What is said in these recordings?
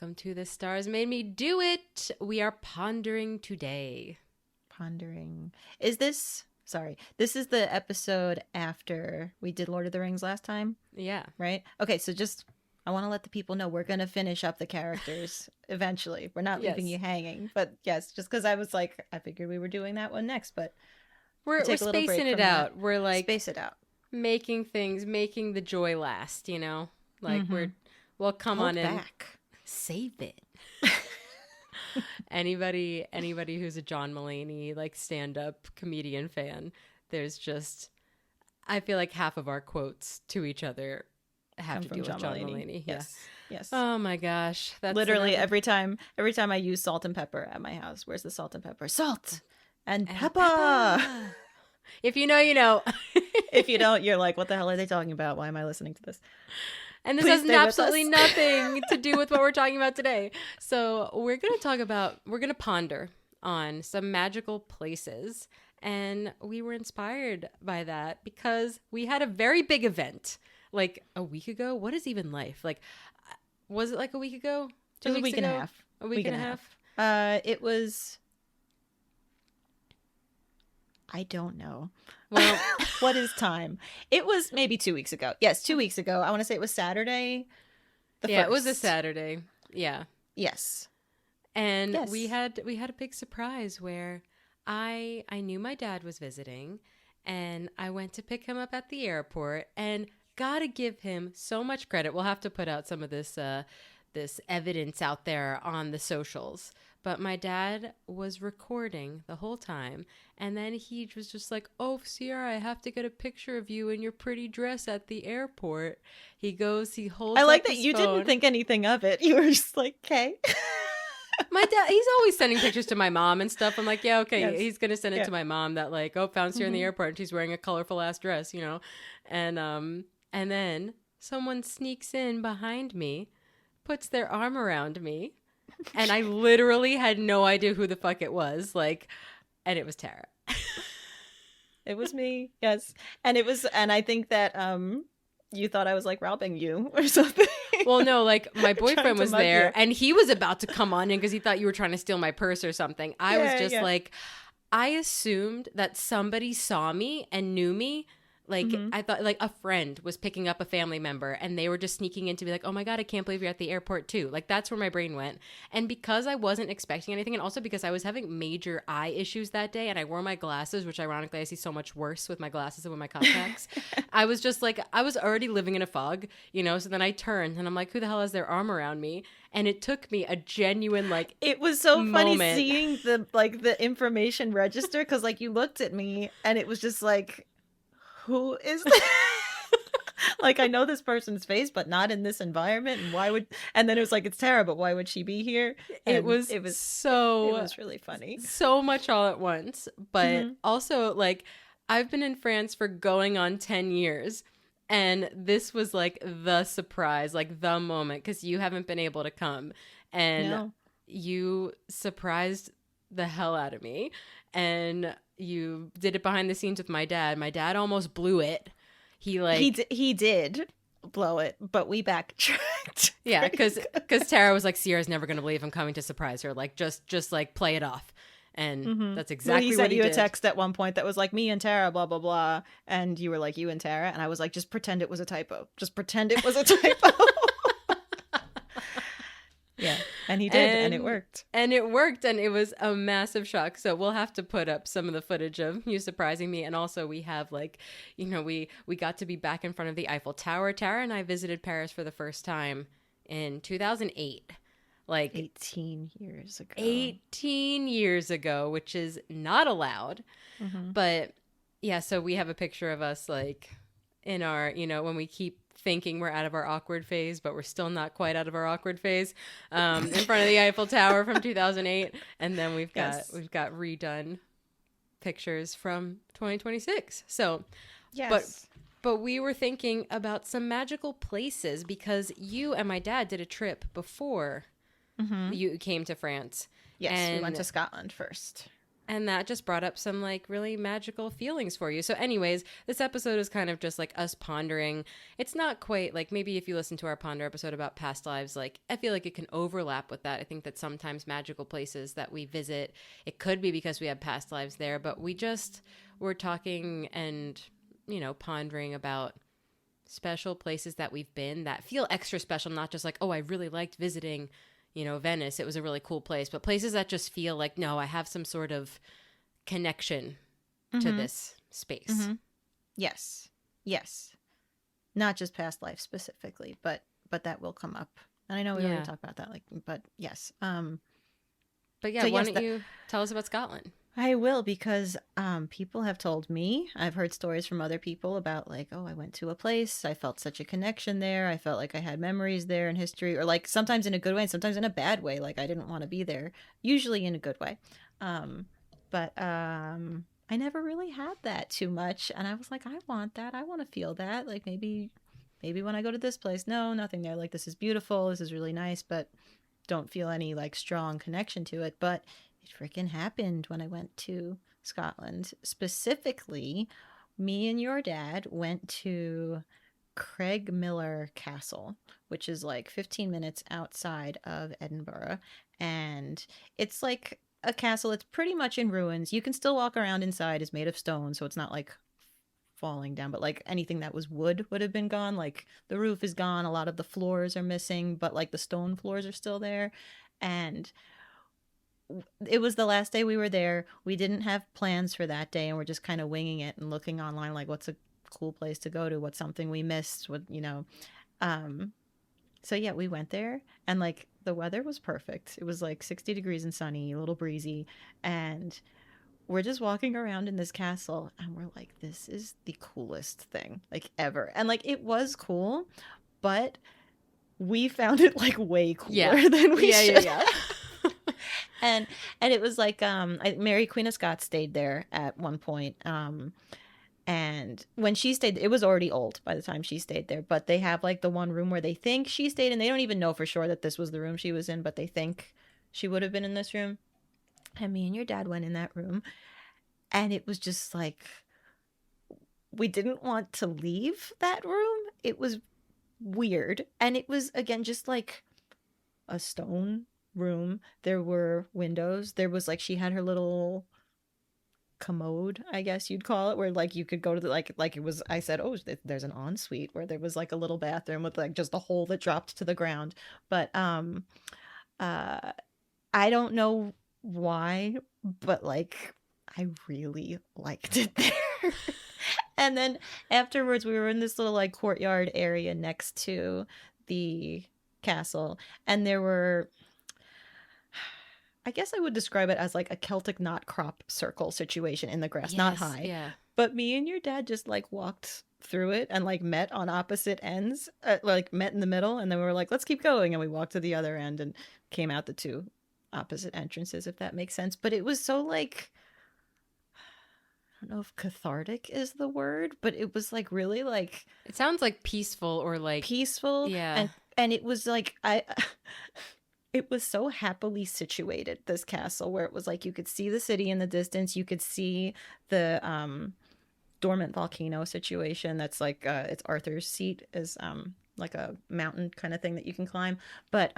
welcome to The Stars Made Me Do It. We are pondering today. Pondering. This is the episode after we did Lord of the Rings last time? Yeah. Right? Okay, so I want to let the people know we're going to finish up the characters eventually. We're not leaving you hanging. But yes, just because I was like, I figured we were doing that one next, but we're spacing it out. We're like, space it out. Making the joy last, you know? Like we'll come Hold on in. back. Save it. Anybody who's a John Mulaney like stand-up comedian fan, there's just, I feel like half of our quotes to each other have to do with John Mulaney. Yes. Oh my gosh, that's literally every time I use salt and pepper at my house. Where's the salt and pepper? Salt and pepper. If you know, you know. If you don't, you're like, what the hell are they talking about? Why am I listening to this? And this has absolutely nothing to do with what we're talking about today. So we're going to ponder on some magical places. And we were inspired by that because we had a very big event like a week ago. What is even life? Like, was it like a week ago? It was a week and a half. A week and a half? It was... I don't know. Well, what is time? It was maybe 2 weeks ago. Yes, 2 weeks ago. I want to say it was Saturday. It was a Saturday. Yeah. Yes. And we had a big surprise where I knew my dad was visiting, and I went to pick him up at the airport, and gotta give him so much credit. We'll have to put out some of this evidence out there on the socials. But my dad was recording the whole time. And then he was just like, oh, Ciera, I have to get a picture of you in your pretty dress at the airport. He holds I like that you phone. didn't think anything of it. You were just like, okay. My dad, he's always sending pictures to my mom and stuff. I'm like, yeah, okay. Yes. He's going to send it to my mom that like, oh, found Ciera in the airport and she's wearing a colorful ass dress, you know. And then someone sneaks in behind me, puts their arm around me. And I literally had no idea who the fuck it was. Like, and it was Tara. It was me. Yes. And I think that you thought I was like robbing you or something. Well, no, like my boyfriend was there and he was about to come on in because he thought you were trying to steal my purse or something. I was just like, I assumed that somebody saw me and knew me. Like, I thought like a friend was picking up a family member and they were just sneaking in to be like, oh my God, I can't believe you're at the airport too. Like, that's where my brain went. And because I wasn't expecting anything, and also because I was having major eye issues that day and I wore my glasses, which ironically I see so much worse with my glasses than with my contacts. I was just like, I was already living in a fog, you know? So then I turned and I'm like, who the hell has their arm around me? And it took me a genuine like it was so moment. Funny seeing the information register because like you looked at me and it was just like, who is that? Like, I know this person's face, but not in this environment. And then it was like, it's Tara, but why would she be here? And it was really funny. So much all at once. But also, like, I've been in France for going on 10 years. And this was like the surprise, like the moment, because you haven't been able to come. And you surprised the hell out of me. And you did it behind the scenes with my dad. My dad almost blew it. He did blow it, but we backtracked. Yeah, because Tara was like, Ciera's never going to believe I'm coming to surprise her. Like, just like play it off. And that's exactly what he did. He sent you a text at one point that was like, me and Tara, blah, blah, blah. And you were like, you and Tara. And I was like, just pretend it was a typo. Just pretend it was a typo. Yeah, and he did, and it worked. And it worked, and it was a massive shock. So we'll have to put up some of the footage of you surprising me. And also we have like, you know, we got to be back in front of the Eiffel Tower. Tara and I visited Paris for the first time in 2008. Like 18 years ago. 18 years ago, which is not allowed. But yeah, so we have a picture of us like in our, you know, when we keep thinking we're out of our awkward phase, but we're still not quite out of our awkward phase, in front of the Eiffel Tower from 2008. And then we've got redone pictures from 2026. So, but we were thinking about some magical places because you and my dad did a trip before you came to France. Yes, we went to Scotland first. And that just brought up some like really magical feelings for you. So anyways, this episode is kind of just like us pondering. It's not quite like, maybe if you listen to our ponder episode about past lives, like I feel like it can overlap with that. I think that sometimes magical places that we visit, it could be because we have past lives there, but we're talking and, you know, pondering about special places that we've been that feel extra special, not just like, oh, I really liked visiting, you know, Venice, it was a really cool place, but places that just feel like, no, I have some sort of connection to this space. Mm-hmm. Yes. Not just past life specifically, but that will come up. And I know we already talked about that, like, but yes. But yeah, so why don't you tell us about Scotland? I will, because people have told me, I've heard stories from other people about like, oh, I went to a place, I felt such a connection there, I felt like I had memories there in history, or like sometimes in a good way and sometimes in a bad way, like I didn't want to be there, usually in a good way. But I never really had that too much, and I was like, I want that, I want to feel that, like maybe when I go to this place, no, nothing there, like this is beautiful, this is really nice, but don't feel any like strong connection to it. But it freaking happened when I went to Scotland. Specifically, me and your dad went to Craigmillar Castle, which is like 15 minutes outside of Edinburgh. And it's like a castle. It's pretty much in ruins. You can still walk around inside. It's made of stone, so it's not like falling down, but like anything that was wood would have been gone. Like the roof is gone. A lot of the floors are missing, but like the stone floors are still there. And it was the last day we were there. We didn't have plans for that day, and we're just kind of winging it and looking online, like what's a cool place to go to, what's something we missed, what, you know. So yeah, we went there, and like the weather was perfect. It was like 60 degrees and sunny, a little breezy, and we're just walking around in this castle, and we're like, this is the coolest thing like ever. And like it was cool, but we found it like way cooler than we should. Yeah. And it was like Mary Queen of Scots stayed there at one point, and when she stayed, it was already old by the time she stayed there, but they have like the one room where they think she stayed, and they don't even know for sure that this was the room she was in, but they think she would have been in this room. And me and your dad went in that room, and it was just like, we didn't want to leave that room. It was weird, and it was again just like a stone room. There were windows. There was like, she had her little commode, I guess you'd call it, where like you could go to the like it was, I said, oh, there's an ensuite, where there was like a little bathroom with like just a hole that dropped to the ground. But I don't know why, but like I really liked it there. And then afterwards we were in this little like courtyard area next to the castle, and there were, I guess I would describe it as like a Celtic knot crop circle situation in the grass, not high. Yeah. But me and your dad just like walked through it and like met on opposite ends, like met in the middle, and then we were like, let's keep going, and we walked to the other end and came out the two opposite entrances, if that makes sense. But it was so like, I don't know if cathartic is the word, but it was like really like, it sounds like peaceful, or like peaceful. Yeah. And it was like, it was so happily situated, this castle, where it was like you could see the city in the distance, you could see the dormant volcano situation that's like it's Arthur's seat, is like a mountain kind of thing that you can climb. But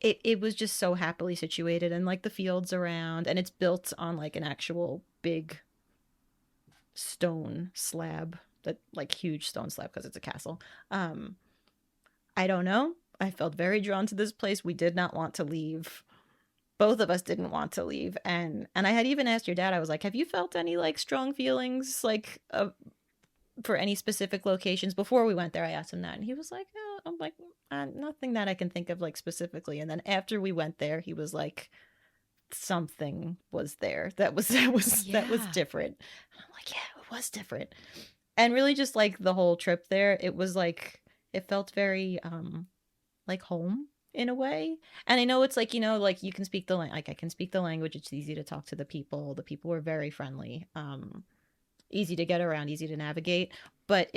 it was just so happily situated, and like the fields around, and it's built on like an actual big stone slab, that like huge stone slab, because it's a castle. I don't know, I felt very drawn to this place. We did not want to leave. Both of us didn't want to leave. And I had even asked your dad, I was like, have you felt any like strong feelings like for any specific locations before we went there? I asked him that, and he was like, oh. I'm like, nothing that I can think of like specifically. And then after we went there, he was like, something was there that was different. And I'm like, yeah, it was different. And really just like the whole trip there, it was like, it felt very like home in a way. And I know it's like, you know, like you can speak the like I can speak the language, it's easy to talk to the people were very friendly, easy to get around, easy to navigate, but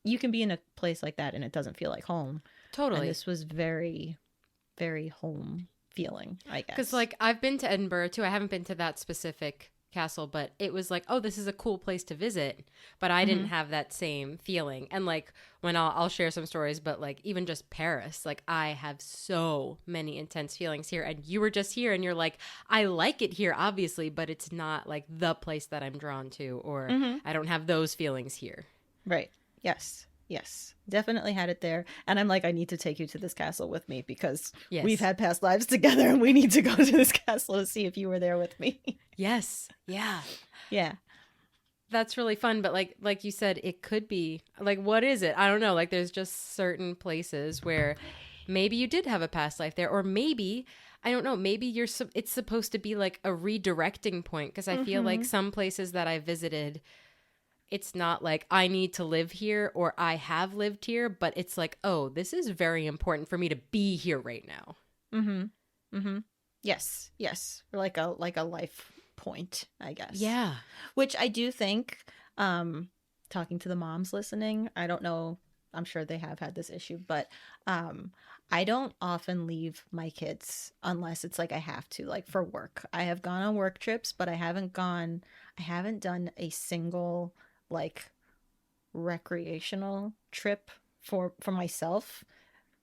you can be in a place like that and it doesn't feel like home. Totally. And this was very, very home feeling, I guess. Because like I've been to Edinburgh too. I haven't been to that specific castle, but it was like, oh, this is a cool place to visit, but I didn't have that same feeling. And like when I'll share some stories, but like even just Paris, like I have so many intense feelings here, and you were just here and you're like, I like it here obviously, but it's not like the place that I'm drawn to, or I don't have those feelings here. Right. Yes. Definitely had it there. And I'm like, I need to take you to this castle with me because we've had past lives together and we need to go to this castle to see if you were there with me. Yes. Yeah. Yeah. That's really fun. But like you said, it could be like, what is it? I don't know. Like there's just certain places where maybe you did have a past life there, or maybe, I don't know, maybe it's supposed to be like a redirecting point. Because I feel like some places that I visited, it's not like I need to live here or I have lived here, but it's like, oh, this is very important for me to be here right now. Yes. Or like a life point, I guess. Yeah. Which I do think, talking to the moms listening, I don't know, I'm sure they have had this issue, but I don't often leave my kids unless it's like I have to, like for work. I have gone on work trips, but I haven't done a single like recreational trip for myself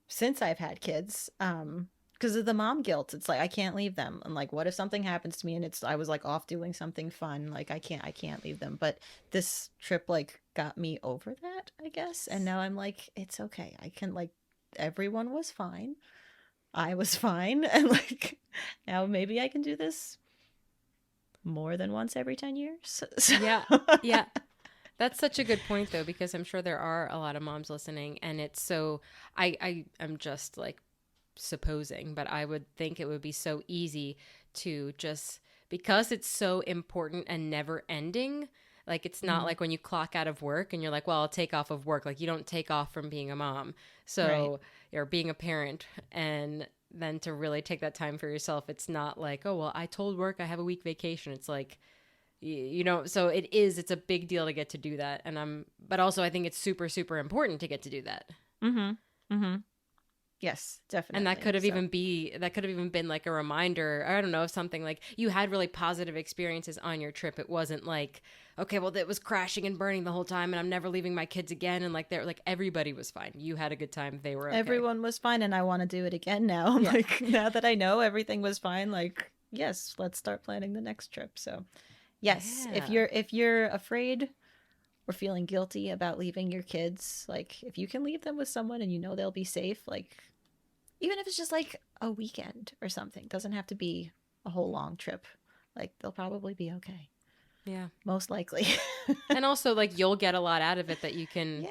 since I've had kids, because of the mom guilt. It's like I can't leave them, and like what if something happens to me and I was like off doing something fun, like I can't leave them. But this trip like got me over that, I guess, and now I'm like, it's okay, I can, like, everyone was fine, I was fine, and like now maybe I can do this more than once every 10 years. So. Yeah. That's such a good point, though, because I'm sure there are a lot of moms listening, and it's so, I'm just like supposing, but I would think it would be so easy to just, because it's so important and never ending, like it's not like when you clock out of work and you're like, well, I'll take off of work. Like you don't take off from being a mom. So you're being a parent, and then to really take that time for yourself, it's not like, oh, well, I told work I have a week vacation. It's like, you know, so it's a big deal to get to do that. But also I think it's super, super important to get to do that. Yes, definitely. And that could have even been like a reminder, I don't know, of something like you had really positive experiences on your trip. It wasn't like, okay, well, it was crashing and burning the whole time and I'm never leaving my kids again. And like everybody was fine. You had a good time. They were okay. Everyone was fine. And I want to do it again now. Yeah. Like now that I know everything was fine, like, yes, let's start planning the next trip. So yes, if you're afraid or feeling guilty about leaving your kids, like if you can leave them with someone and you know they'll be safe, like even if it's just like a weekend or something, doesn't have to be a whole long trip. Like they'll probably be okay. Yeah. Most likely. And also like you'll get a lot out of it that you can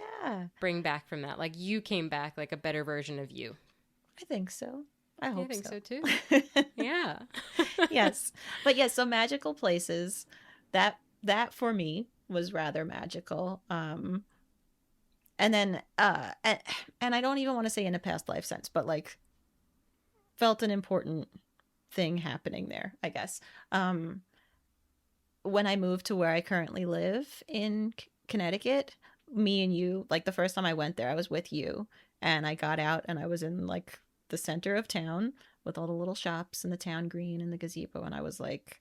bring back from that. Like you came back like a better version of you. I think so. I hope so too. Yeah. Yes. But yes, so magical places, that for me was rather magical. And then and I don't even want to say in a past life sense, but like felt an important thing happening there, I guess. When I moved to where I currently live in Connecticut, me and you, like the first time I went there, I was with you, and I got out and I was in like the center of town with all the little shops and the town green and the gazebo, and I was like,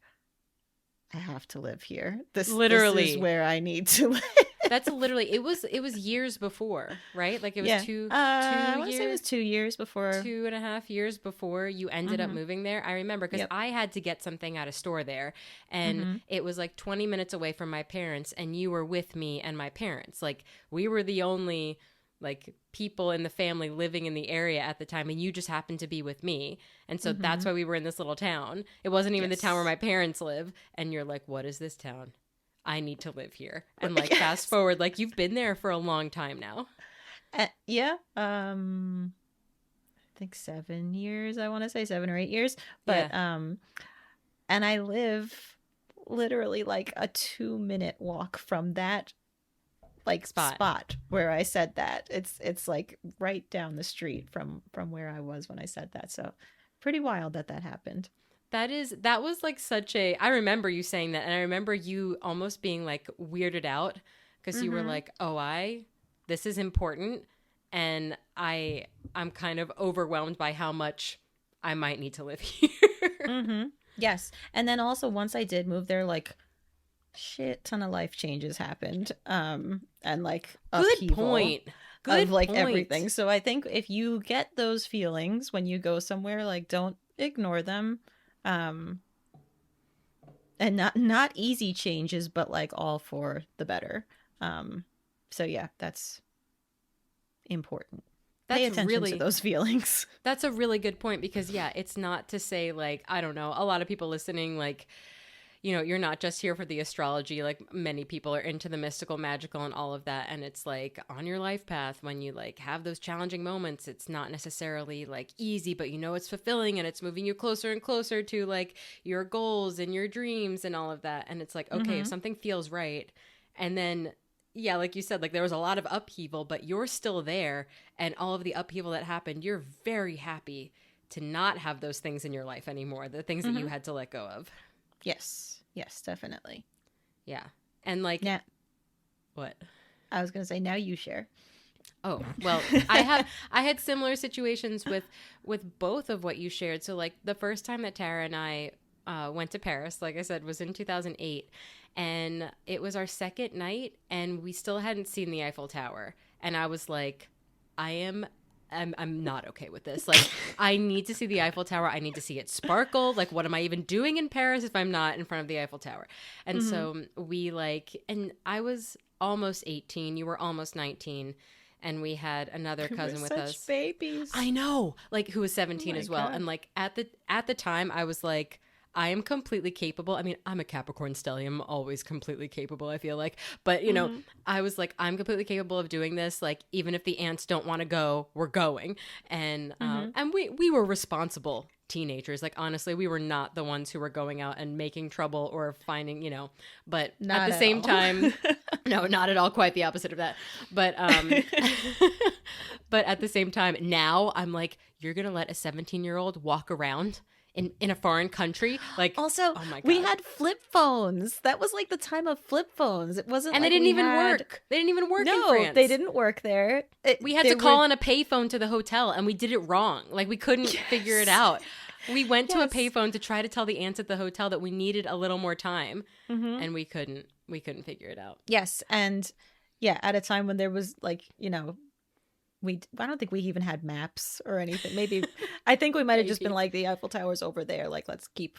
I have to live here. This is where I need to live. That's literally, it was years before, right? Like it was 2 I want to say it was 2 years before. 2.5 years before you ended up moving there. I remember because I had to get something at a store there, and it was like 20 minutes away from my parents, and you were with me and my parents. Like we were the only like people in the family living in the area at the time, and you just happened to be with me. And so that's why we were in this little town. It wasn't even the town where my parents live. And you're like, what is this town? I need to live here. And like fast forward, like you've been there for a long time now. Yeah. I think 7 years, I want to say 7 or 8 years. But and I live literally like a 2-minute walk from that like spot where I said that. It's like right down the street from where I was when I said that. So pretty wild that happened. That was like such a, I remember you saying that, and I remember you almost being like weirded out because you were like, this is important, and I'm kind of overwhelmed by how much I might need to live here. Mm-hmm. Yes. And then also once I did move there, like shit ton of life changes happened. And like Good point. Good of like point. everything. So I think if you get those feelings when you go somewhere, like don't ignore them. And not easy changes, but like all for the better. So yeah, that's important. Pay attention to those feelings. That's a really good point, because yeah, it's not to say like, I don't know, a lot of people listening, like, you know, you're not just here for the astrology. Like many people are into the mystical, magical, and all of that. And it's like on your life path, when you like have those challenging moments, it's not necessarily like easy, but you know, it's fulfilling and it's moving you closer and closer to like your goals and your dreams and all of that. And it's like, okay, if something feels right, and then yeah, like you said, like there was a lot of upheaval, but you're still there, and all of the upheaval that happened, you're very happy to not have those things in your life anymore, the things that you had to let go of. Yes, definitely. Yeah. And like, now, what? I was going to say, now you share. Oh, well, I had similar situations with both of what you shared. So like the first time that Tara and I went to Paris, like I said, was in 2008. And it was our second night, and we still hadn't seen the Eiffel Tower. And I was like, I'm not okay with this. Like, I need to see the Eiffel Tower. I need to see it sparkle. Like, what am I even doing in Paris if I'm not in front of the Eiffel Tower? And so we like, and I was almost 18. You were almost 19. And we had another cousin with us. Babies. I know. Like, who was 17 as well. God. And like at the time, I was like, I am completely capable. I mean, I'm a Capricorn stellium. I'm always completely capable, I feel like. But, you know, I was like, I'm completely capable of doing this. Like, even if the aunts don't want to go, we're going. And and we were responsible teenagers. Like, honestly, we were not the ones who were going out and making trouble or finding, you know. But not at the same time, no, not at all. Quite the opposite of that. But but at the same time, now I'm like, you're going to let a 17-year-old walk around in a foreign country? Like, also, oh my God. We had flip phones. That was like the time of flip phones. It wasn't, and like they didn't even work. They didn't even work in France. No, they didn't work there. We had to call on a payphone to the hotel, and we did it wrong. Like, we couldn't figure it out. We went to a payphone to try to tell the aunts at the hotel that we needed a little more time, and we couldn't figure it out. Yes, and yeah, at a time when there was like, you know, I don't think we even had maps or anything. Maybe I think we might have just been like, the Eiffel Tower's over there. Like, let's keep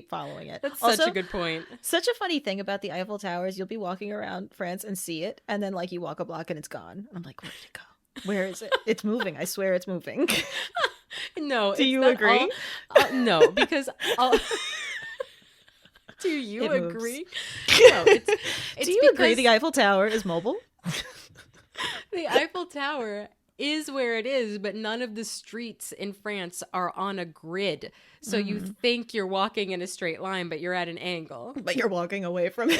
following it. That's also such a good point. Such a funny thing about the Eiffel Tower is you'll be walking around France and see it, and then like you walk a block and it's gone. I'm like, where did it go? Where is it? It's moving. I swear it's moving. No. Do you agree? No, because do you agree? No, it's do you agree the Eiffel Tower is mobile? The Eiffel Tower is where it is, but none of the streets in France are on a grid. So you think you're walking in a straight line, but you're at an angle. But you're walking away from it.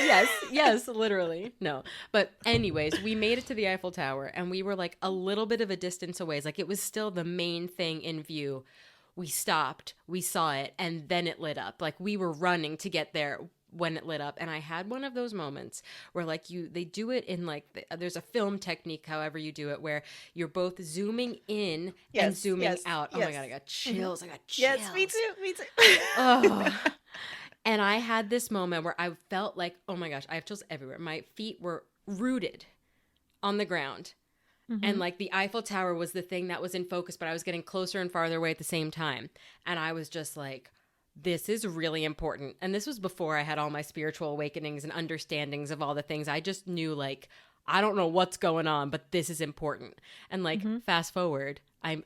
Yes, literally. No. But anyways, we made it to the Eiffel Tower, and we were like a little bit of a distance away. Like, it was still the main thing in view. We stopped, we saw it, and then it lit up. Like, we were running to get there when it lit up. And I had one of those moments where like they do it in like there's a film technique, however you do it, where you're both zooming in and zooming out. Oh my God, I got chills. I got chills. Yes, me too. Oh. And I had this moment where I felt like, oh my gosh, I have chills everywhere. My feet were rooted on the ground. And like the Eiffel Tower was the thing that was in focus, but I was getting closer and farther away at the same time. And I was just like, this is really important. And this was before I had all my spiritual awakenings and understandings of all the things. I just knew like, I don't know what's going on, but this is important. And like, fast forward, I'm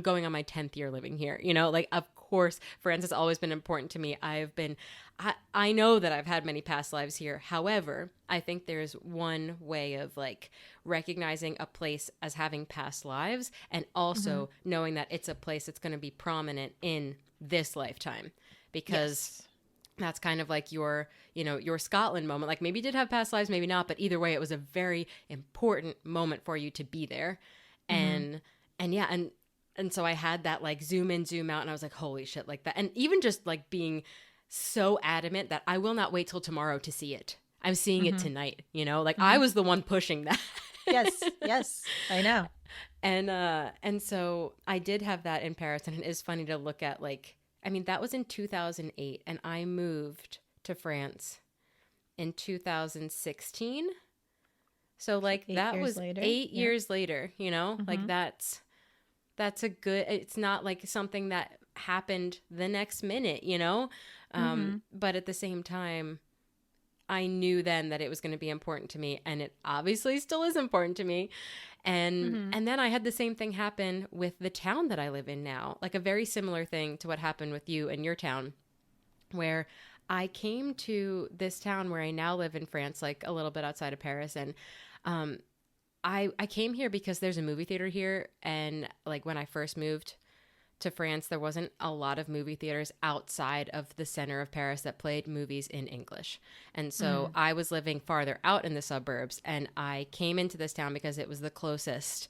going on my 10th year living here, you know, like, of course, France has always been important to me. I know that I've had many past lives here. However, I think there's one way of like recognizing a place as having past lives, and also knowing that it's a place that's going to be prominent in this lifetime, because that's kind of like your Scotland moment. Like, maybe you did have past lives, maybe not, but either way, it was a very important moment for you to be there. And so I had that like zoom in, zoom out, and I was like, holy shit, like that. And even just like being so adamant that I will not wait till tomorrow to see it. I'm seeing it tonight, you know, like I was the one pushing that. Yes, I know. And so I did have that in Paris, and it is funny to look at, like, I mean, that was in 2008, and I moved to France in 2016. So like that was later. 8 years later, you know? Like that's a good, it's not like something that happened the next minute, you know? But at the same time, I knew then that it was going to be important to me, and it obviously still is important to me. And then I had the same thing happen with the town that I live in now, like a very similar thing to what happened with you and your town, where I came to this town where I now live in France, like a little bit outside of Paris. And I came here because there's a movie theater here. And like when I first moved to France, there wasn't a lot of movie theaters outside of the center of Paris that played movies in English. And so I was living farther out in the suburbs, and I came into this town because it was the closest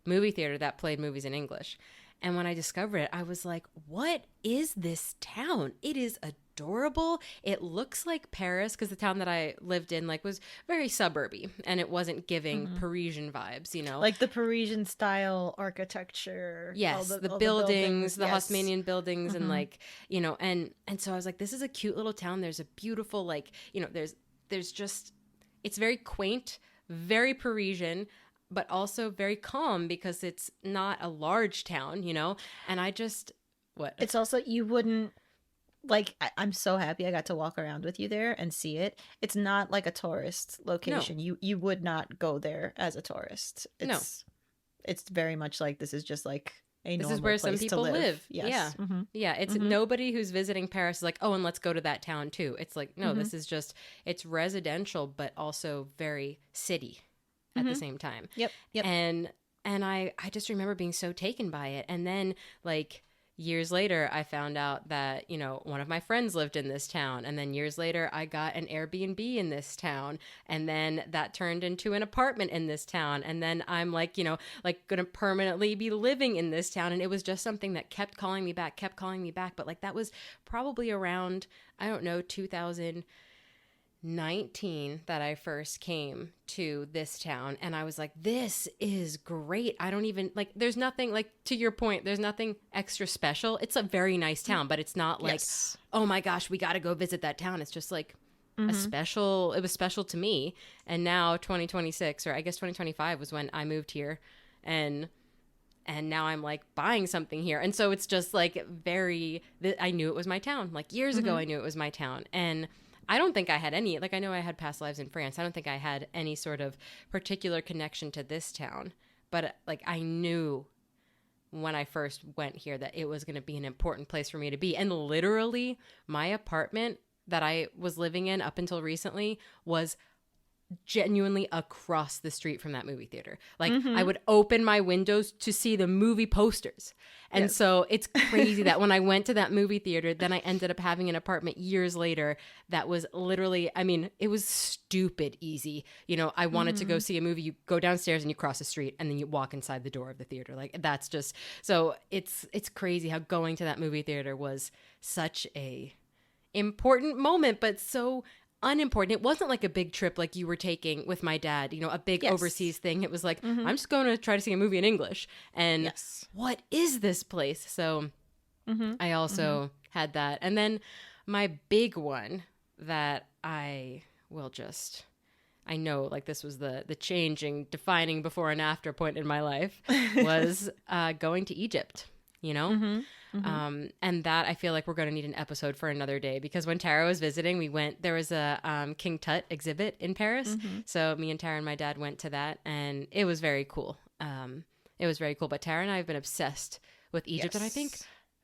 movie theater that played movies in English. And when I discovered it, I was like, what is this town? It is adorable. It looks like Paris, because the town that I lived in like was very suburby, and it wasn't giving Parisian vibes, you know? Like the Parisian style architecture. Yes, the buildings, the Haussmannian buildings, and like, you know, and so I was like, this is a cute little town. There's a beautiful, like, you know, there's just, it's very quaint, very Parisian, but also very calm because it's not a large town, you know? And I just, what? It's also, you wouldn't, like, I'm so happy I got to walk around with you there and see it. It's not like a tourist location. No. You would not go there as a tourist. It's very much like, this is just like a normal place. This is where some people live. Yes. Yeah. Yeah. It's nobody who's visiting Paris is like, oh, and let's go to that town too. It's like, no, this is just, it's residential, but also very city at the same time. Yep. And I just remember being so taken by it. And then like years later, I found out that, you know, one of my friends lived in this town. And then years later, I got an Airbnb in this town. And then that turned into an apartment in this town. And then I'm like, you know, like going to permanently be living in this town. And it was just something that kept calling me back. But like that was probably around, I don't know, 2019 that I first came to this town, and I was like, this is great. I don't even like, there's nothing, like, to your point, there's nothing extra special. It's a very nice town, but it's not like, oh my gosh, we got to go visit that town. It's just like it was special to me. And now 2026, or I guess 2025 was when I moved here, and now I'm like buying something here. And so it's just like I knew it was my town. Like years ago, I knew it was my town. And I don't think I had any, like, I know I had past lives in France. I don't think I had any sort of particular connection to this town. But like, I knew when I first went here that it was going to be an important place for me to be. And literally my apartment that I was living in up until recently was genuinely across the street from that movie theater. Like I would open my windows to see the movie posters. And so it's crazy that when I went to that movie theater, then I ended up having an apartment years later that was literally, I mean, it was stupid easy. You know, I wanted to go see a movie. You go downstairs and you cross the street and then you walk inside the door of the theater. Like that's just, so it's crazy how going to that movie theater was such a important moment, but so unimportant. It wasn't like a big trip like you were taking with my dad, you know, a big overseas thing. It was like, I'm just going to try to see a movie in English. And what is this place? So I also had that. And then my big one that I know like this was the changing, defining before and after point in my life was going to Egypt, you know? And that I feel like we're going to need an episode for another day, because when Tara was visiting, there was a King Tut exhibit in Paris. So me and Tara and my dad went to that, and it was very cool. But Tara and I have been obsessed with Egypt, and I think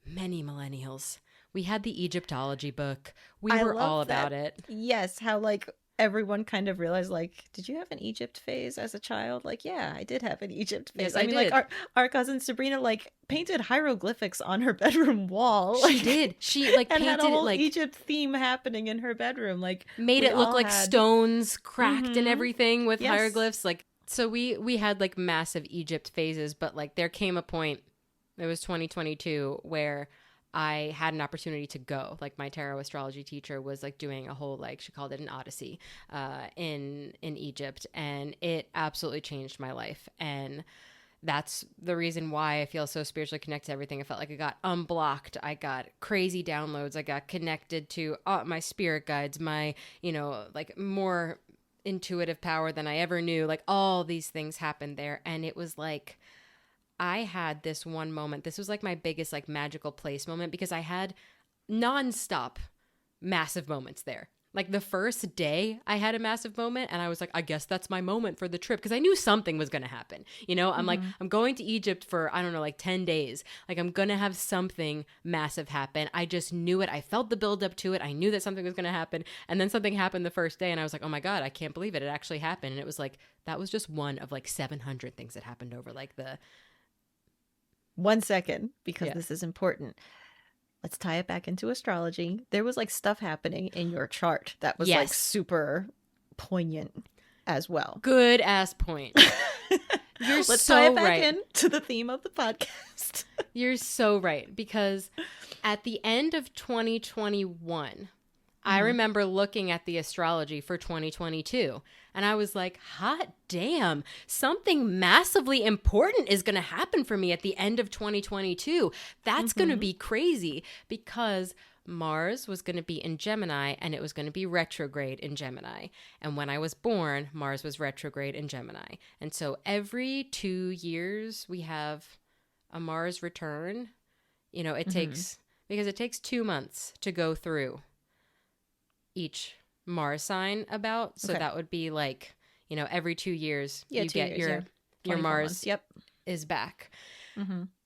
many millennials. We had the Egyptology book. We were all about it. Yes, how like everyone kind of realized, like, did you have an Egypt phase as a child? Like, yeah, I did have an Egypt phase. Yes, I mean, did. Like our cousin Sabrina like painted hieroglyphics on her bedroom wall. She did. She like and painted had a whole it like Egypt theme happening in her bedroom. Like made it look like stones cracked and everything with hieroglyphs. Like, so we had like massive Egypt phases, but like there came a point, it was 2022, where I had an opportunity to go. Like my tarot astrology teacher was like doing a whole, like, she called it an odyssey in Egypt, and it absolutely changed my life. And that's the reason why I feel so spiritually connected to everything. I felt like I got unblocked. I got crazy downloads. I got connected to my spirit guides, my, like more intuitive power than I ever knew. Like all these things happened there. And it was like, I had this one moment. This was like my biggest like magical place moment because I had nonstop massive moments there. Like the first day I had a massive moment and I was like, I guess that's my moment for the trip. Cause I knew something was going to happen. I'm like, I'm going to Egypt for, I don't know, like 10 days. Like I'm going to have something massive happen. I just knew it. I felt the build up to it. I knew that something was going to happen. And then something happened the first day and I was like, oh my God, I can't believe it. It actually happened. And it was like, that was just one of like 700 things that happened over like the 1 second, because this is important. Let's tie it back into astrology. There was like stuff happening in your chart that was like super poignant as well. Good ass point. You're Let's so tie it back right. into the theme of the podcast. You're so right. Because at the end of 2021, I remember looking at the astrology for 2022 and I was like, hot damn, something massively important is going to happen for me at the end of 2022. That's going to be crazy because Mars was going to be in Gemini and it was going to be retrograde in Gemini. And when I was born, Mars was retrograde in Gemini. And so every 2 years we have a Mars return. It takes, because it takes 2 months to go through each Mars sign about. So that would be like, every 2 years you get your Mars is back.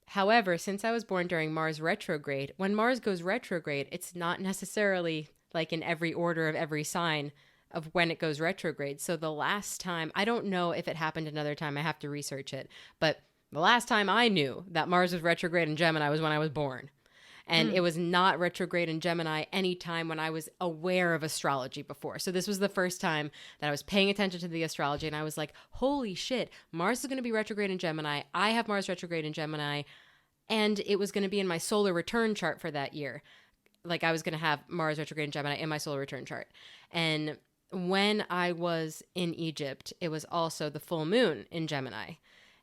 However, since I was born during Mars retrograde, when Mars goes retrograde, it's not necessarily like in every order of every sign of when it goes retrograde. So the last time, I don't know if it happened another time, I have to research it, but the last time I knew that Mars was retrograde in Gemini was when I was born. And it was not retrograde in Gemini any time when I was aware of astrology before. So this was the first time that I was paying attention to the astrology. And I was like, holy shit, Mars is going to be retrograde in Gemini. I have Mars retrograde in Gemini. And it was going to be in my solar return chart for that year. Like I was going to have Mars retrograde in Gemini in my solar return chart. And when I was in Egypt, it was also the full moon in Gemini.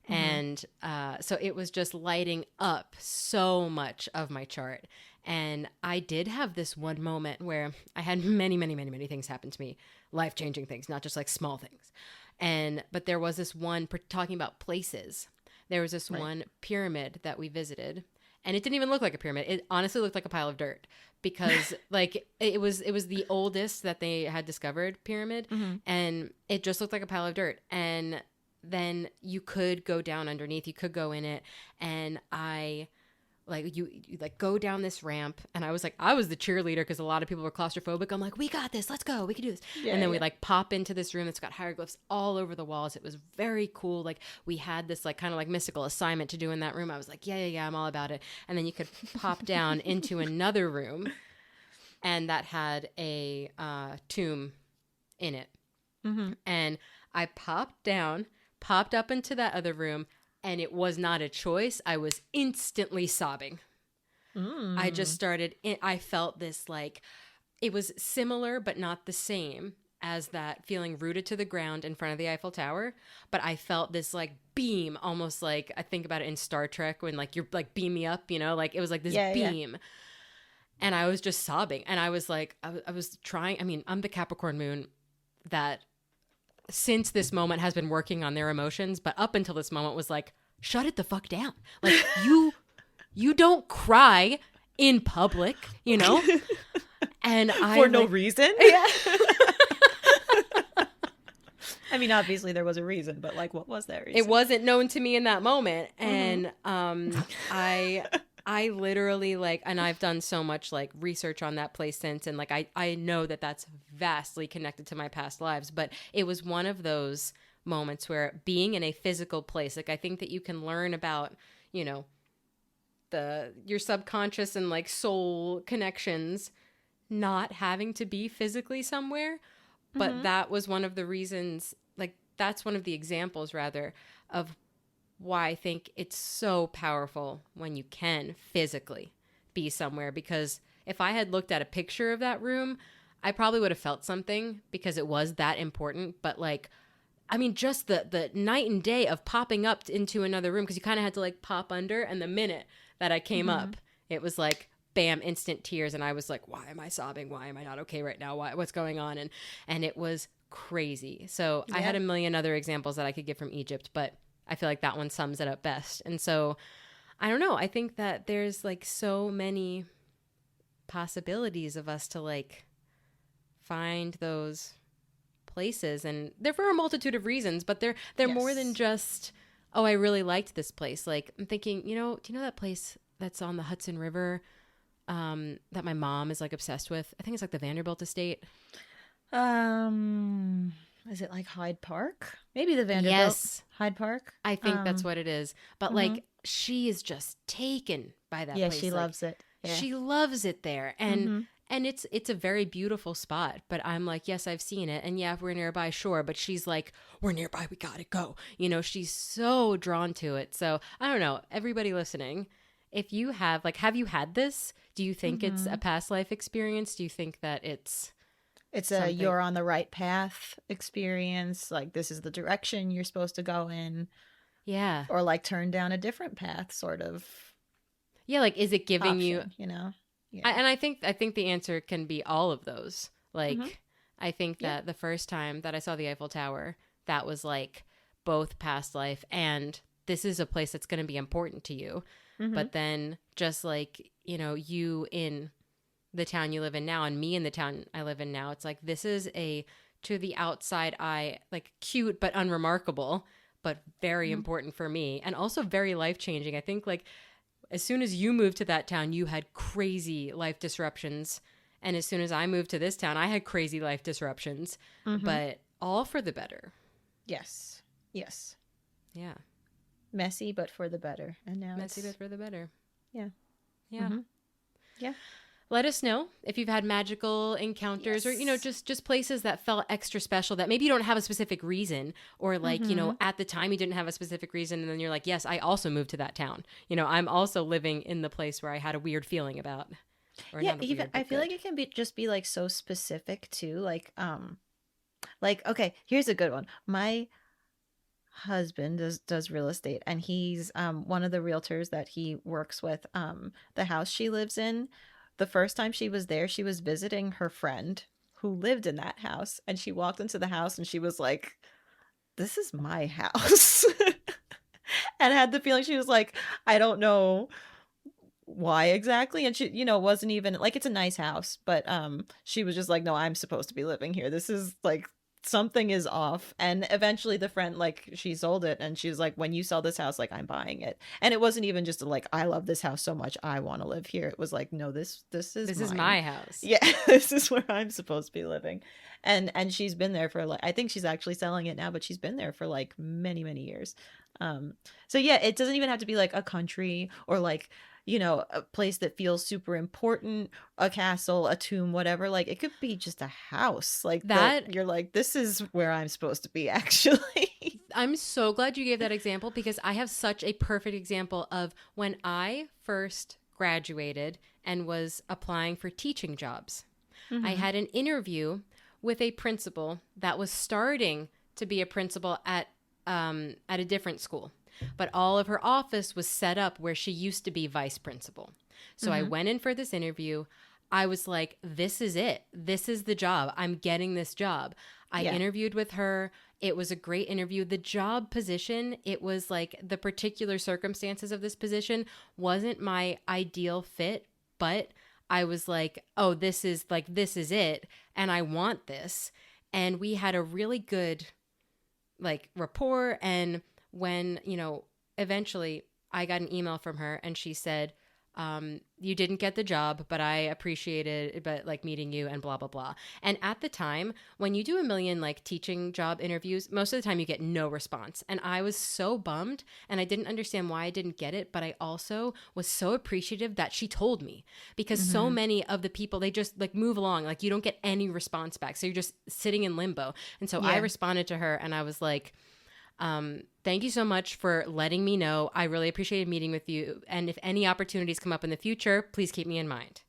And so it was just lighting up so much of my chart. And I did have this one moment where I had many, many, many, many things happen to me, life-changing things, not just like small things. But there was this one, talking about places, there was this one pyramid that we visited. And it didn't even look like a pyramid. It honestly looked like a pile of dirt because like it was the oldest that they had discovered pyramid. And it just looked like a pile of dirt. And then you could go down underneath, you could go in it. And I like, you like go down this ramp. And I was the cheerleader because a lot of people were claustrophobic. I'm like, we got this, let's go, we can do this. And then we like pop into this room that's got hieroglyphs all over the walls. It was very cool. Like we had this like kind of like mystical assignment to do in that room. I was like, yeah, I'm all about it. And then you could pop down into another room and that had a tomb in it. And I popped up into that other room, and it was not a choice. I was instantly sobbing. I just started, I felt this like, it was similar but not the same as that feeling rooted to the ground in front of the Eiffel Tower. But I felt this like beam, almost like I think about it in Star Trek when like you're like beam me up, like it was like this beam. Yeah. And I was just sobbing. And I was like, I was trying, I mean, I'm the Capricorn moon that since this moment has been working on their emotions, but up until this moment was like, shut it the fuck down. Like you don't cry in public, And for no reason. Yeah. I mean, obviously there was a reason, but like, what was that reason? It wasn't known to me in that moment. And I literally like, and I've done so much like research on that place since. And like, I know that that's vastly connected to my past lives, but it was one of those moments where being in a physical place, like I think that you can learn about, your subconscious and like soul connections, not having to be physically somewhere. But that was one of the reasons, like that's one of the examples rather of why I think it's so powerful when you can physically be somewhere. Because if I had looked at a picture of that room, I probably would have felt something because it was that important. But like I mean, just the night and day of popping up into another room, because you kind of had to like pop under. And the minute that I came up, it was like, bam, instant tears. And I was like, why am I sobbing? Why am I not okay right now? What's going on? And it was crazy. So I had a million other examples that I could give from Egypt, but I feel like that one sums it up best. And so I don't know. I think that there's like so many possibilities of us to like find those places, and they're for a multitude of reasons, but they're more than just, oh, I really liked this place. Like I'm thinking, do you know that place that's on the Hudson River that my mom is like obsessed with? I think it's like the Vanderbilt estate. Is it like Hyde Park? Maybe the Vanderbilt. Yes. Hyde Park. I think that's what it is. But like she is just taken by that place. Yeah, she loves it. Yeah. She loves it there. And it's a very beautiful spot. But I'm like, yes, I've seen it. And yeah, if we're nearby, sure. But she's like, we're nearby, we gotta go. She's so drawn to it. So I don't know. Everybody listening, if you have you had this? Do you think it's a past life experience? Do you think that it's a you're on the right path experience? Like this is the direction you're supposed to go in. Yeah. Or like turn down a different path, sort of. Yeah, like is it giving option, you, Yeah. And I think the answer can be all of those. Like I think that the first time that I saw the Eiffel Tower, that was like both past life and this is a place that's going to be important to you. But then just like, you in the town you live in now and me in the town I live in now, it's like this is a, to the outside eye, like cute but unremarkable, but very important for me and also very life-changing. I think like as soon as you moved to that town, you had crazy life disruptions. And as soon as I moved to this town, I had crazy life disruptions, but all for the better. Yes. Yes. Yeah. Messy, but for the better. And now Messy, but for the better. Yeah. Yeah. Yeah. Let us know if you've had magical encounters or, just places that felt extra special that maybe you don't have a specific reason or like, at the time you didn't have a specific reason. And then you're like, yes, I also moved to that town. I'm also living in the place where I had a weird feeling about. Or yeah. Even I feel like it can be like so specific too. Like, okay, here's a good one. My husband does real estate and he's one of the realtors that he works with. The house she lives in, the first time she was there, she was visiting her friend who lived in that house, and she walked into the house and she was like, this is my house. And had the feeling, she was like, I don't know why exactly, and she wasn't even like, it's a nice house, but she was just like, no, I'm supposed to be living here, this is like something is off. And eventually the friend, like, she sold it and she was like, when you sell this house, like, I'm buying it. And it wasn't even just like, I love this house so much, I want to live here. It was like, no, this is my house. Yeah. This is where I'm supposed to be living. And she's been there for like, I think she's actually selling it now, but she's been there for like many, many years. So yeah, it doesn't even have to be like a country or like, a place that feels super important, a castle, a tomb, whatever. Like, it could be just a house like that. You're like, this is where I'm supposed to be, actually. I'm so glad you gave that example because I have such a perfect example of when I first graduated and was applying for teaching jobs. I had an interview with a principal that was starting to be a principal at a different school. But all of her office was set up where she used to be vice principal. So I went in for this interview. I was like, this is it. This is the job. I'm getting this job. I interviewed with her. It was a great interview. The job position, it was like the particular circumstances of this position wasn't my ideal fit, but I was like, oh, this is it. And I want this. And we had a really good like rapport. And when, eventually I got an email from her and she said, you didn't get the job, but I appreciated meeting you and blah, blah, blah. And at the time, when you do a million like teaching job interviews, most of the time you get no response. And I was so bummed and I didn't understand why I didn't get it. But I also was so appreciative that she told me because so many of the people, they just like move along. Like you don't get any response back. So you're just sitting in limbo. And so I responded to her and I was like, thank you so much for letting me know. I really appreciated meeting with you. And if any opportunities come up in the future, please keep me in mind.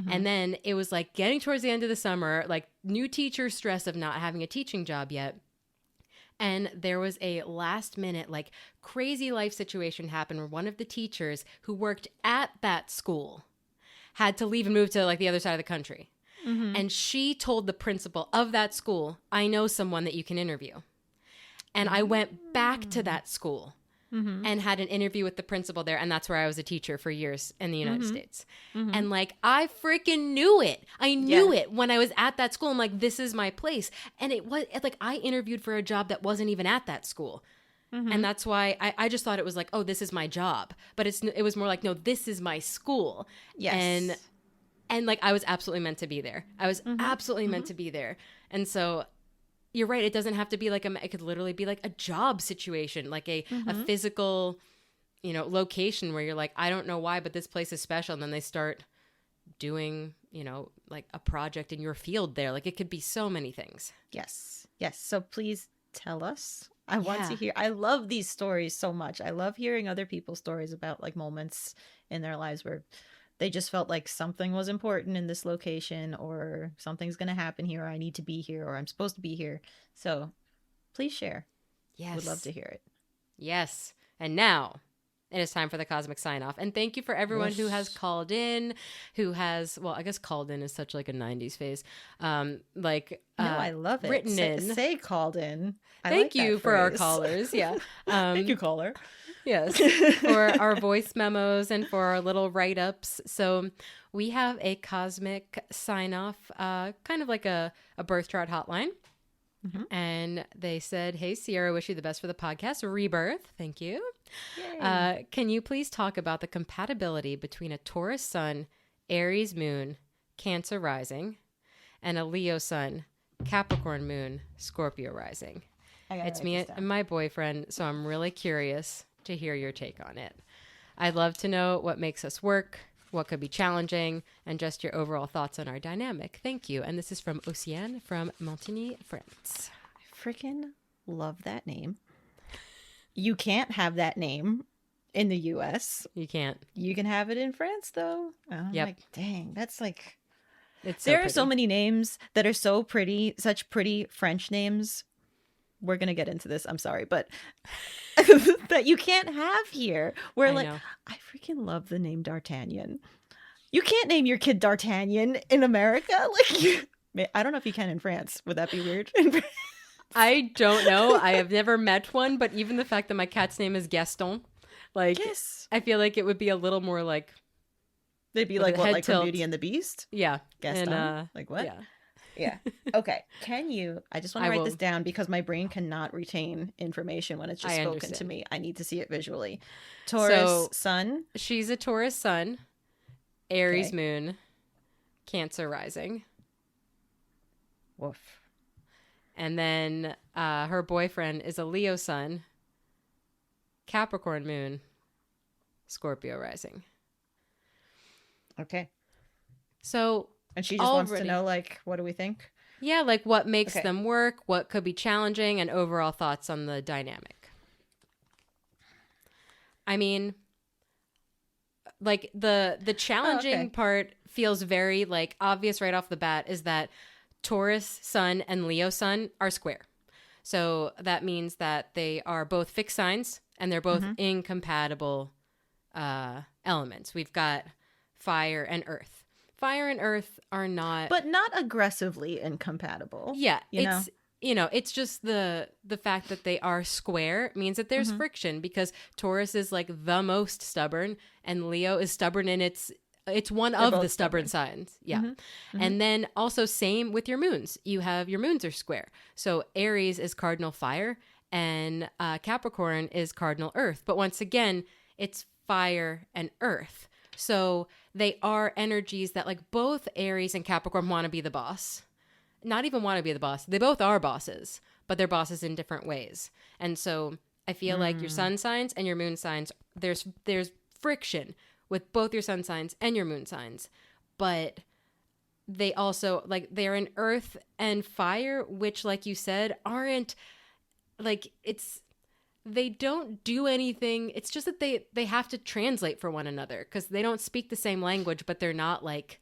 And then it was like getting towards the end of the summer, like new teacher stress of not having a teaching job yet. And there was a last minute, like crazy life situation happened where one of the teachers who worked at that school had to leave and move to like the other side of the country. Mm-hmm. And she told the principal of that school, I know someone that you can interview. And I went back to that school and had an interview with the principal there. And that's where I was a teacher for years in the United States. And like, I freaking knew it. I knew it when I was at that school. I'm like, this is my place. And it was like, I interviewed for a job that wasn't even at that school. And that's why I just thought it was like, oh, this is my job. But it was more like, no, this is my school. Yes. And like, I was absolutely meant to be there. I was absolutely meant to be there. And so you're right. It doesn't have to be like it could literally be like a job situation, like a physical, location where you're like, I don't know why, but this place is special. And then they start doing, like a project in your field there. Like it could be so many things. Yes. So please tell us. I want to hear. I love these stories so much. I love hearing other people's stories about like moments in their lives where they just felt like something was important in this location, or something's going to happen here, or I need to be here, or I'm supposed to be here. So please share. Yes. Would love to hear it. Yes. And now it is time for the cosmic sign off. And thank you for everyone who has called in, I guess called in is such like a 90s phase. No, I love it. Written in. Say called in. Thank you for our callers. Yeah. Thank you, caller. Yes, for our voice memos and for our little write-ups. So we have a cosmic sign-off, kind of like a birth chart hotline. And they said, hey, Ciera, wish you the best for the podcast. Rebirth. Thank you. Can you please talk about the compatibility between a Taurus sun, Aries moon, Cancer rising, and a Leo sun, Capricorn moon, Scorpio rising? It's me and my boyfriend, so I'm really curious to hear your take on it. I'd love to know what makes us work, what could be challenging, and just your overall thoughts on our dynamic. Thank you. And this is from Océane from Montigny, France. I freaking love that name. You can't have that name in the US. You can't. You can have it in France, though. Yep. Like, dang, that's like... There are so many names that are so pretty, such pretty French names. We're going to get into this. I'm sorry, but that you can't have here. Where I freaking love the name D'Artagnan. You can't name your kid D'Artagnan in America. Like, I don't know if you can in France. Would that be weird? I don't know. I have never met one, but even the fact that my cat's name is Gaston, like, yes. I feel like it would be a little more like... They'd be like, what, like from Beauty and the Beast? Yeah. Gaston? And, like what? Yeah. Okay. I just want to write this down because my brain cannot retain information when it's just spoken to me. I need to see it visually. Taurus sun. She's a Taurus sun, Aries moon, Cancer rising. Woof. And then her boyfriend is a Leo sun, Capricorn moon, Scorpio rising. Okay. So... And she just wants to know, like, what do we think? Yeah, like what makes them work, what could be challenging, and overall thoughts on the dynamic. I mean, like the challenging part feels very like obvious right off the bat is that Taurus sun and Leo sun are square. So that means that they are both fixed signs and they're both incompatible elements. We've got fire and earth. Fire and earth are not... But not aggressively incompatible. Yeah. It's just the fact that they are square means that there's friction because Taurus is like the most stubborn and Leo is stubborn and it's one of the stubborn signs. Yeah. And then also same with your moons. Your moons are square. So Aries is cardinal fire and Capricorn is cardinal earth. But once again, it's fire and earth. So they are energies that like both Aries and Capricorn want to be the boss. Not even want to be the boss. They both are bosses, but they're bosses in different ways. And so I feel like your sun signs and your moon signs, there's friction with both your sun signs and your moon signs. But they also like they're in earth and fire, which like you said, aren't like they don't do anything. It's just that they have to translate for one another because they don't speak the same language, but they're not like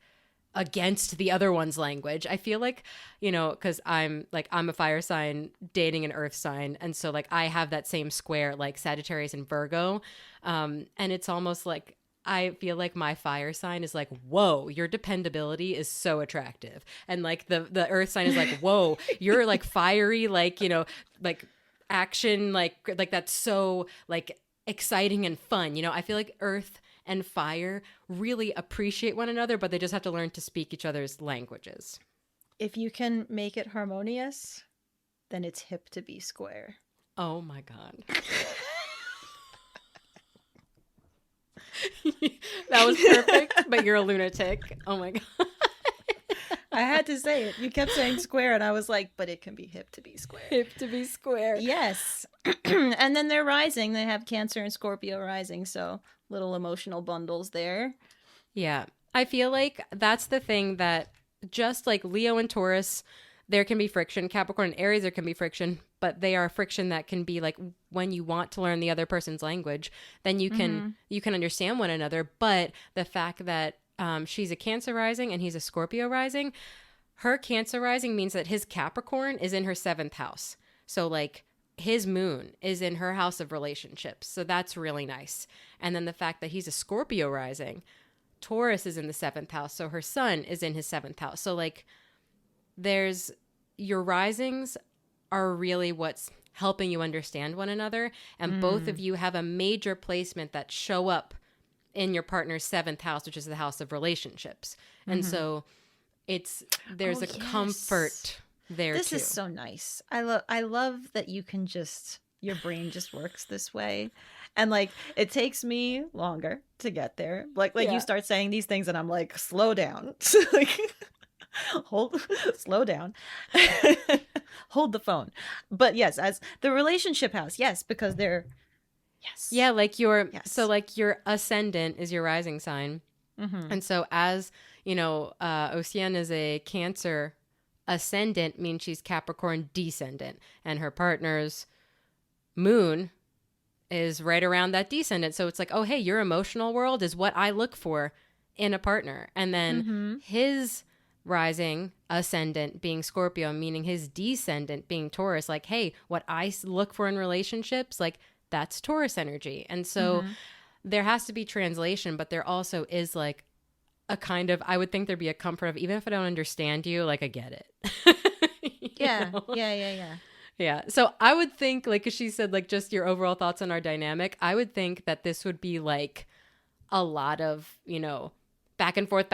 against the other one's language. I feel like, you know, because I'm a fire sign dating an earth sign. And so like I have that same square like Sagittarius and Virgo. And it's almost like I feel like my fire sign is like, whoa, your dependability is so attractive. And like the earth sign is like, whoa, you're like fiery, like, you know, like action, like that's so like exciting and fun. You know, I feel like earth and fire really appreciate one another, but they just have to learn to speak each other's languages. If you can make it harmonious, then it's hip to be square. Oh my God. That was perfect, but you're a lunatic. Oh my God. I had to say it. You kept saying square, and I was like, but it can be hip to be square. Hip to be square. Yes. And then they're rising. They have Cancer and Scorpio rising, so little emotional bundles there. Yeah. I feel like that's the thing that just like Leo and Taurus, there can be friction. Capricorn and Aries, there can be friction, but they are friction that can be like when you want to learn the other person's language, then you can understand one another. But the fact that she's a Cancer rising and he's a Scorpio rising, her Cancer rising means that his Capricorn is in her 7th house. So like his moon is in her house of relationships. So that's really nice. And then the fact that he's a Scorpio rising, Taurus is in the 7th house. So her sun is in his 7th house. So like there's your risings are really what's helping you understand one another. And both of you have a major placement that show up in your partner's 7th house, which is the house of relationships. And so there's a comfort there this too. Is so nice. I love that you can just, your brain just works this way. And like, it takes me longer to get there. Like you start saying these things and I'm like, slow down. Like, slow down. Hold the phone. But yes, as the relationship house, yes, because they're, yes. Yeah, like so like your ascendant is your rising sign. And so as, you know, Oceana is a Cancer ascendant, means she's Capricorn descendant. And her partner's moon is right around that descendant. So it's like, oh, hey, your emotional world is what I look for in a partner. And then his rising ascendant being Scorpio, meaning his descendant being Taurus, like, hey, what I look for in relationships, like that's Taurus energy. And so there has to be translation, but there also is like a kind of, I would think there'd be a comfort of, even if I don't understand you, like I get it. Yeah. know? Yeah. Yeah. So I would think, like, as she said, like, just your overall thoughts on our dynamic, I would think that this would be like a lot of, you know, back and forth.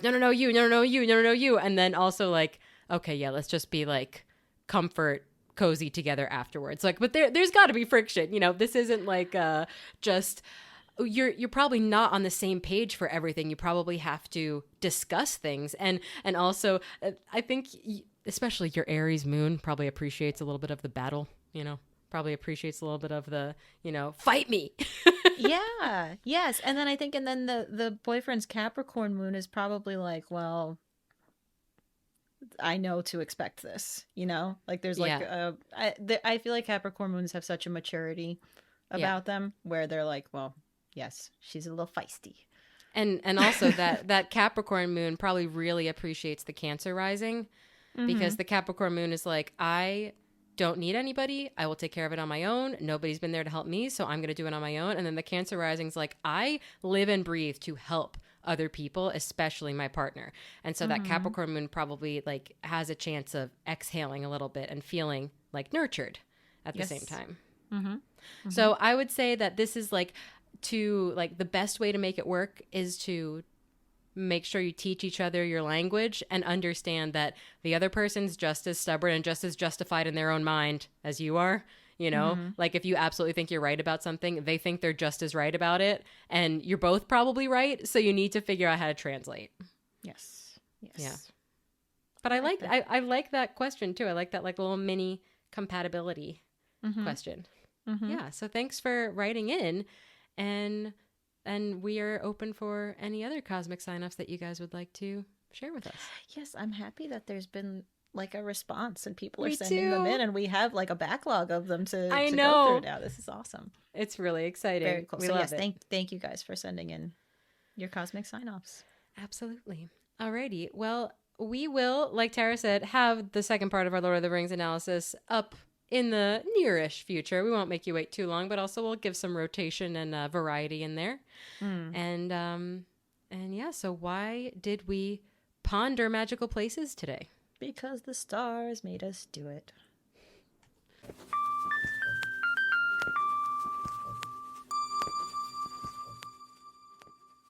No, you, no, you. And then also like, okay, yeah, let's just be like comfort, cozy together afterwards. Like, but there's got to be friction. You know, this isn't like just, you're probably not on the same page for everything. You probably have to discuss things. And also, I think especially your Aries moon probably appreciates a little bit of the battle, you know, probably appreciates a little bit of the, you know, fight me. Yeah. Yes. And then I think, and then the boyfriend's Capricorn moon is probably like, well, I know to expect this, you know, like there's like, I feel like Capricorn moons have such a maturity about them where they're like, well, yes, she's a little feisty. And also that Capricorn moon probably really appreciates the Cancer rising because the Capricorn moon is like, I don't need anybody. I will take care of it on my own. Nobody's been there to help me, so I'm going to do it on my own. And then the Cancer rising's like, I live and breathe to help other people, especially my partner. And so that Capricorn moon probably like has a chance of exhaling a little bit and feeling like nurtured at the same time. So I would say that this is like, to like the best way to make it work is to make sure you teach each other your language and understand that the other person's just as stubborn and just as justified in their own mind as you are. You know, like if you absolutely think you're right about something, they think they're just as right about it. And you're both probably right. So you need to figure out how to translate. Yes. Yeah. But I like that question too. I like that like little mini compatibility question. Yeah. So thanks for writing in. And we are open for any other cosmic sign-offs that you guys would like to share with us. Yes, I'm happy that there's been like a response and people are sending them in and we have like a backlog of them to go through now. This is awesome. It's really exciting. Very cool. So yes, thank you guys for sending in your cosmic sign-offs. Absolutely. Alrighty. Well, we will, like Tara said, have the second part of our Lord of the Rings analysis up in the nearish future. We won't make you wait too long, but also we'll give some rotation and variety in there. And yeah, so why did we ponder magical places today? Because the stars made us do it.